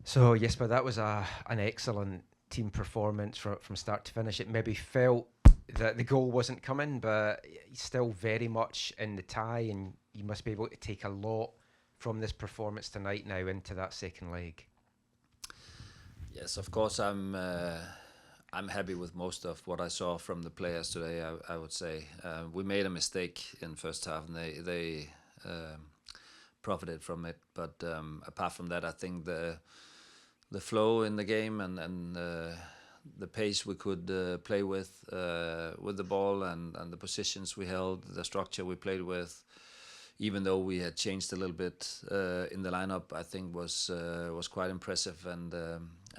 So Jesper, that was an excellent team performance from start to finish. It maybe felt that the goal wasn't coming, but he's still very much in the tie, and you must be able to take a lot from this performance tonight now into that second leg. Yes, of course. I'm happy with most of what I saw from the players today. I would say we made a mistake in first half, and they profited from it. But apart from that, I think the flow in the game and the pace we could play with the ball and the positions we held, the structure we played with, even though we had changed a little bit in the lineup, I think was quite impressive and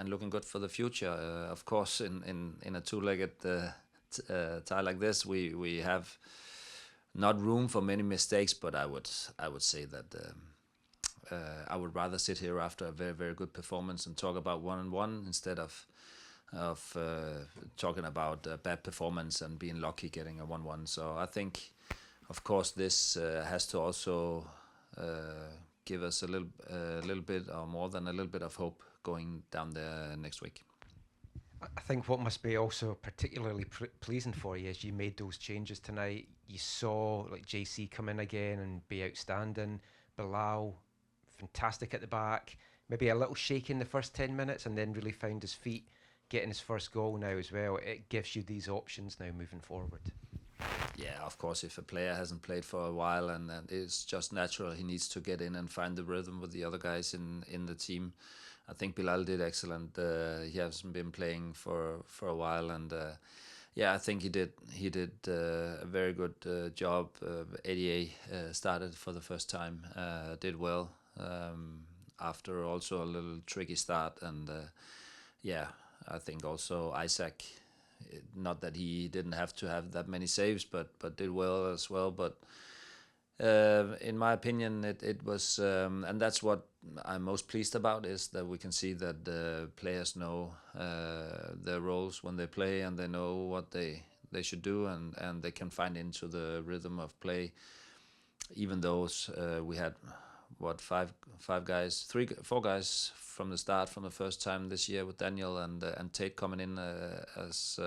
looking good for the future. Of course, in a two-legged tie like this, we have not room for many mistakes, but I would say that. I would rather sit here after a very very good performance and talk about 1-1 instead of talking about bad performance and being lucky getting a 1-1. So I think, of course, this has to also give us a little bit or more than a little bit of hope going down there next week. I think what must be also particularly pleasing for you is you made those changes tonight. You saw like JC come in again and be outstanding. Bilal, fantastic at the back. Maybe a little shaky in the first 10 minutes and then really found his feet, getting his first goal now as well. It gives you these options now moving forward. Yeah, of course, if a player hasn't played for a while and it's just natural, he needs to get in and find the rhythm with the other guys in the team. I think Bilal did excellent. He hasn't been playing for a while, and yeah, I think he did a very good job. ADA started for the first time, did well after also a little tricky start, and yeah, I think also Isaac. Not that he didn't have to have that many saves, but did well as well. But in my opinion, it was, and that's what I'm most pleased about, is that we can see that the players know their roles when they play, and they know what they should do, and they can find into the rhythm of play. Even though we had what five guys, four guys from the start, from the first time this year, with Daniel and Tate coming in as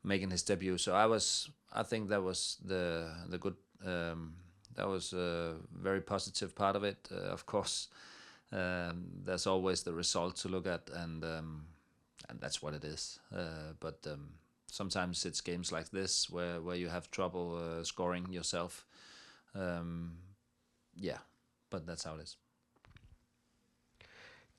making his debut. So I think that was the good. That was a very positive part of it. Of course, there's always the result to look at, and that's what it is. But sometimes it's games like this where you have trouble scoring yourself. Um, yeah, but that's how it is.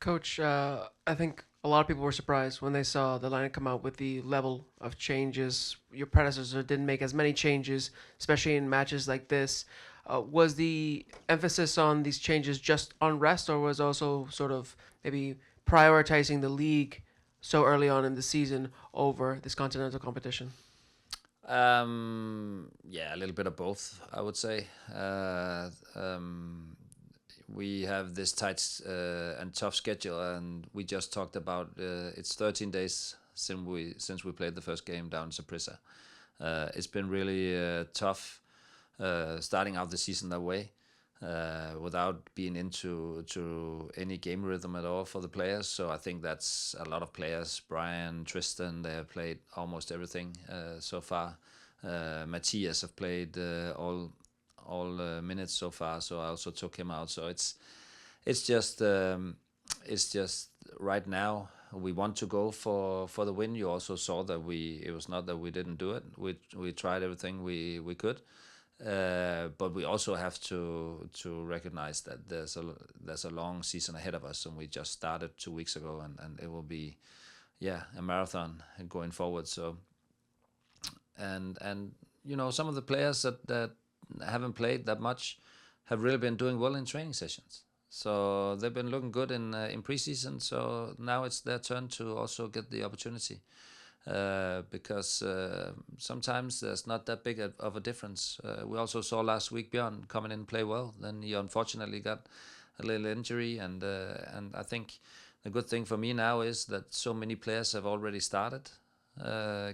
Coach, I think a lot of people were surprised when they saw the line come out with the level of changes. Your predecessor didn't make as many changes, especially in matches like this. Was the emphasis on these changes just on rest, or was also sort of maybe prioritizing the league so early on in the season over this continental competition? Yeah, a little bit of both, I would say. We have this tight and tough schedule, and we just talked about it's 13 days since we played the first game down in Saprissa. It's been really tough starting out the season that way, without being into any game rhythm at all for the players. So I think that's a lot of players. Brian, Tristan, they have played almost everything so far. Matthias have played all minutes so far, so I also took him out. So it's just it's just right now we want to go for the win. You also saw that it was not that we didn't do it. We tried everything we could, but we also have to recognize that there's a long season ahead of us, and we just started 2 weeks ago, and it will be, yeah, a marathon going forward. So and some of the players that haven't played that much have really been doing well in training sessions. So they've been looking good in preseason. So now it's their turn to also get the opportunity, because sometimes there's not that big of a difference. We also saw last week Björn coming in and play well. Then he unfortunately got a little injury, and I think the good thing for me now is that so many players have already started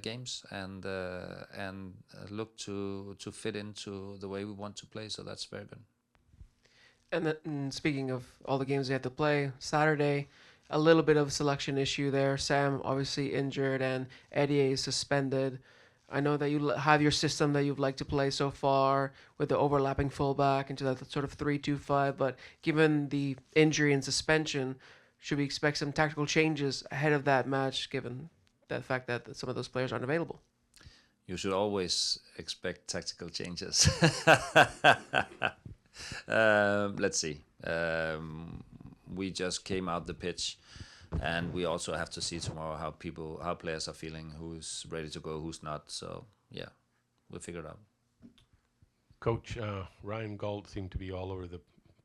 games and look to fit into the way we want to play. So that's very good. And speaking of all the games they had to play, Saturday, a little bit of a selection issue there. Sam obviously injured and Eddie is suspended. I know that you have your system that you've liked to play so far with the overlapping fullback into that sort of 3-2-5, but given the injury and suspension, should we expect some tactical changes ahead of that match given the fact that some of those players aren't available? You should always expect tactical changes. Let's see. We just came out the pitch, and we also have to see tomorrow how players are feeling, who's ready to go, who's not. So yeah, we'll figure it out. Coach, Ryan Gault seemed to be all over the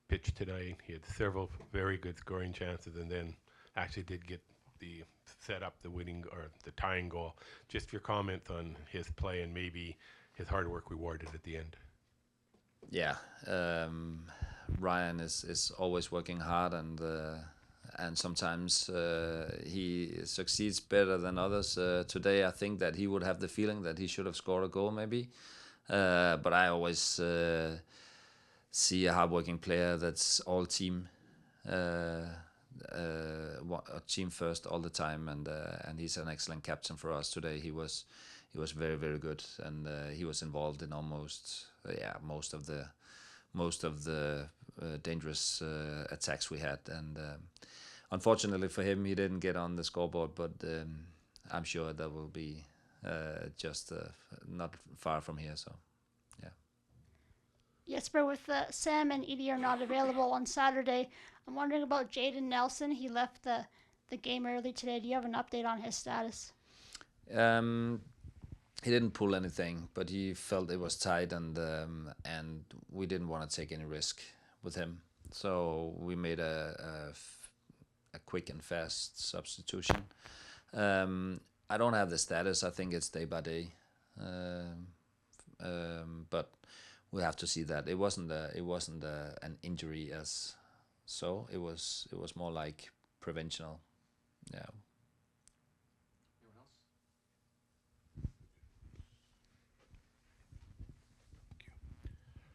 pitch today. He had several very good scoring chances, and then actually did get the set up the winning or the tying goal. Just your comments on his play and maybe his hard work rewarded at the end. Yeah, Ryan is always working hard, and sometimes he succeeds better than others. Today, I think that he would have the feeling that he should have scored a goal, maybe. But I always see a hardworking player that's all team. A team first all the time, and he's an excellent captain for us today. He was very, very good, and he was involved in almost most of the dangerous attacks we had, and unfortunately for him, he didn't get on the scoreboard, but I'm sure that will be just not far from here. So yeah. Jesper, with Sam and Edie are not available on Saturday, I'm wondering about Jaden Nelson. He left the game early today. Do you have an update on his status? He didn't pull anything, but he felt it was tight, and we didn't want to take any risk with him. So we made a quick and fast substitution. I don't have the status. I think it's day by day, but we have to see that it wasn't an injury as so. It was more like preventional. Yeah.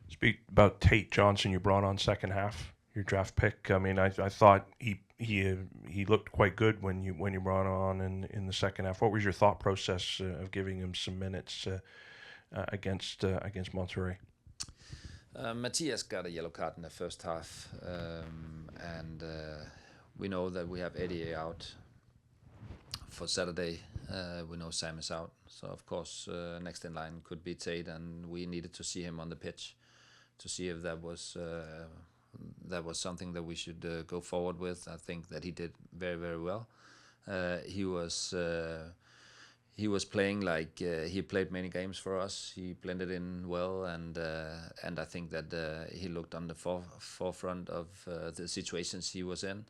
Speak about Tate Johnson you brought on second half, your draft pick. I mean, I thought he looked quite good when you brought on in the second half. What was your thought process of giving him some minutes against Monterrey? Matthias got a yellow card in the first half, and we know that we have Eddie out for Saturday. We know Sam is out, so of course next in line could be Tate, and we needed to see him on the pitch to see if that was something that we should go forward with. I think that he did very, very well. He was playing like he played many games for us. He blended in well, and I think that he looked on the forefront of the situations he was in,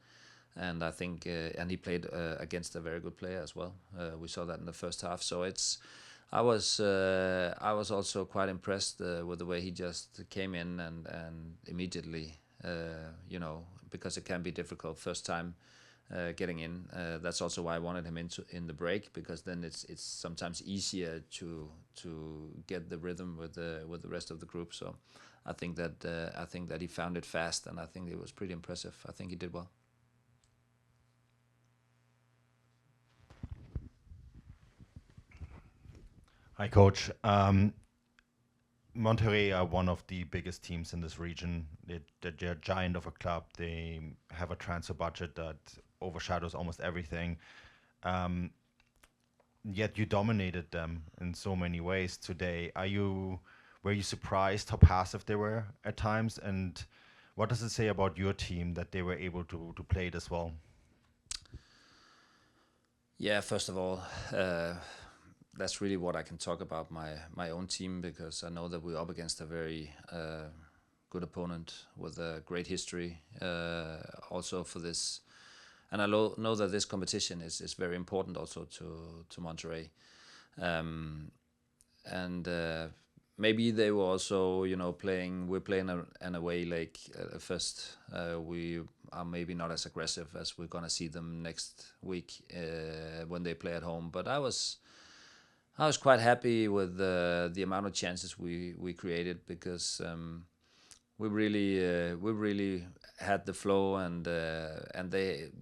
and I think and he played against a very good player as well. We saw that in the first half. So I was also quite impressed with the way he just came in and immediately, because it can be difficult first time getting in. That's also why I wanted him in the break, because then it's sometimes easier to get the rhythm with the rest of the group. So I think that he found it fast, and I think it was pretty impressive. I think he did well. Hi, Coach. Monterrey are one of the biggest teams in this region. They're a giant of a club. They have a transfer budget that overshadows almost everything. Yet you dominated them in so many ways today. Were you surprised how passive they were at times? And what does it say about your team that they were able to play it as well? Yeah, first of all, that's really what I can talk about my own team, because I know that we're up against a very good opponent with a great history also for this. And I know that this competition is very important also to Monterrey. And maybe they were also, we're playing an away leg first. We are maybe not as aggressive as we're going to see them next week when they play at home. But I was quite happy with the amount of chances we created, because we really had the flow, and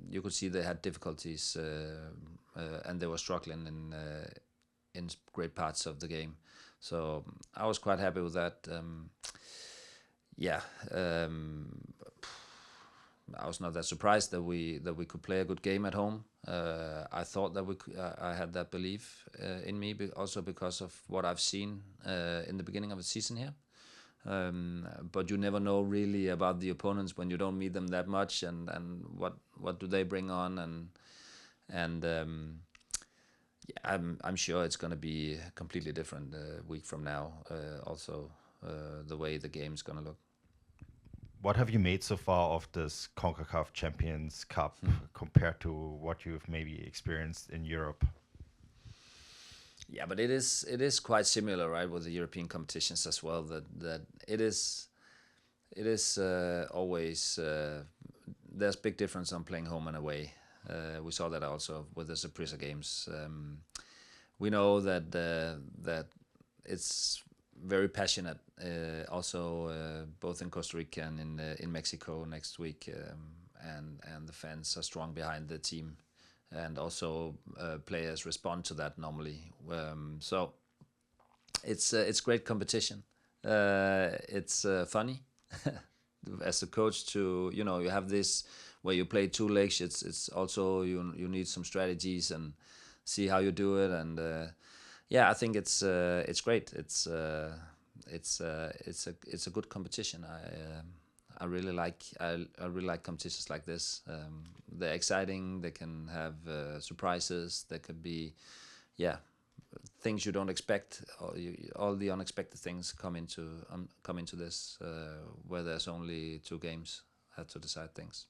you could see they had difficulties, and they were struggling in great parts of the game. So I was quite happy with that. I was not that surprised that we could play a good game at home. I thought that I had that belief in me, also because of what I've seen in the beginning of the season here. But you never know really about the opponents when you don't meet them that much, and what do they bring on, and I'm sure it's going to be a completely different week from now. Also, the way the game's going to look. What have you made so far of this Concacaf Champions Cup compared to what you've maybe experienced in Europe? Yeah, but it is quite similar, right, with the European competitions as well. That it is always there's big difference on playing home and away. We saw that also with the Saprissa games. We know that it's very passionate. Also, both in Costa Rica and in Mexico next week, and the fans are strong behind the team, and also players respond to that normally. So it's great competition. It's funny as a coach to you have this where you play 2 legs. It's also you need some strategies and see how you do it, and I think it's great. It's a good competition. I really like competitions like this. They're exciting. They can have surprises. There could be, things you don't expect. All the unexpected things come into this, where there's only 2 games. Had to decide things.